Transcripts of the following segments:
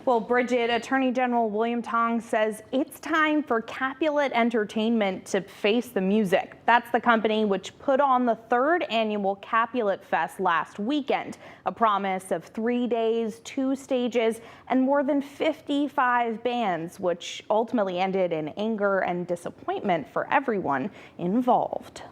Well, Bridget, Attorney General William Tong says it's time for Capulet Entertainment to face the music. That's the company which put on the third annual Capulet Fest last weekend, a promise of 3 days, 2 stages, and more than 55 bands, which ultimately ended in anger and disappointment for everyone involved.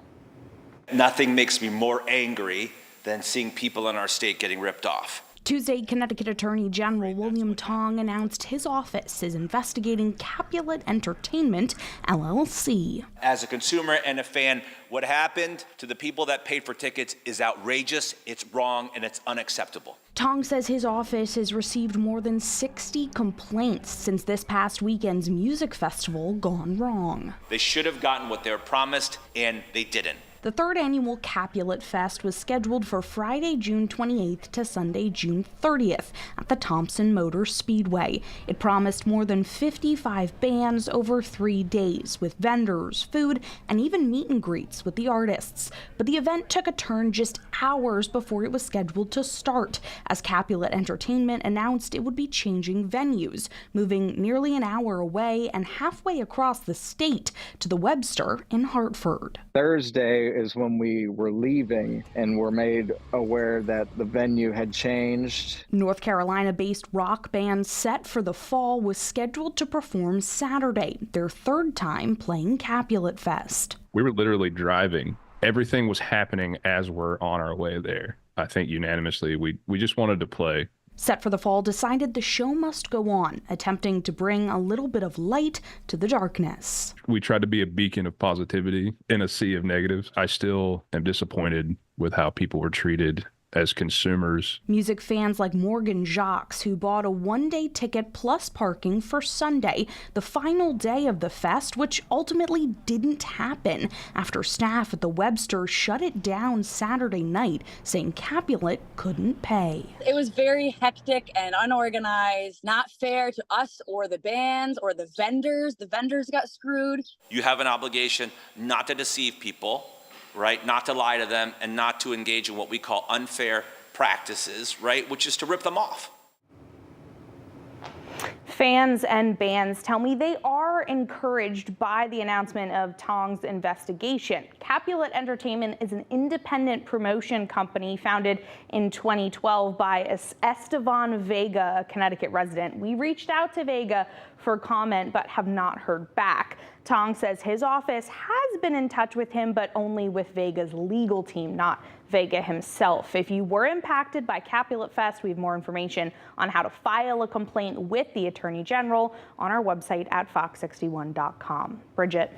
Nothing makes me more angry than seeing people in our state getting ripped off. Tuesday, Connecticut Attorney General William Tong announced his office is investigating Capulet Entertainment, LLC. As a consumer and a fan, what happened to the people that paid for tickets is outrageous, it's wrong, and it's unacceptable. Tong says his office has received more than 60 complaints since this past weekend's music festival gone wrong. They should have gotten what they were promised, and they didn't. The third annual Capulet Fest was scheduled for Friday, June 28th to Sunday, June 30th at the Thompson Motor Speedway. It promised more than 55 bands over 3 days with vendors, food, and even meet and greets with the artists. But the event took a turn just hours before it was scheduled to start, as Capulet Entertainment announced it would be changing venues, moving nearly an hour away and halfway across the state to the Webster in Hartford. Thursday is when we were leaving and were made aware that the venue had changed. North Carolina-based rock band Set for the Fall was scheduled to perform Saturday, their third time playing Capulet Fest. We were literally driving. Everything was happening as we're on our way there. I think unanimously, we just wanted to play. Set for the Fall decided the show must go on, attempting to bring a little bit of light to the darkness. We tried to be a beacon of positivity in a sea of negatives. I still am disappointed with how people were treated as consumers. Music fans like Morgan Jacques, who bought a one-day ticket plus parking for Sunday, the final day of the fest, which ultimately didn't happen after staff at the Webster shut it down Saturday night, saying Capulet couldn't pay. It was very hectic and unorganized, not fair to us or the bands or the vendors. The vendors got screwed. You have an obligation not to deceive people, right? Not to lie to them and not to engage in what we call unfair practices, right? Which is to rip them off. Fans and bands tell me they are encouraged by the announcement of Tong's investigation. Capulet Entertainment is an independent promotion company founded in 2012 by Estevan Vega, a Connecticut resident. We reached out to Vega for comment but have not heard back. Tong says his office has been in touch with him, but only with Vega's legal team, not Vega himself. If you were impacted by Capulet Fest, we have more information on how to file a complaint with the Attorney General on our website at fox61.com. Bridget.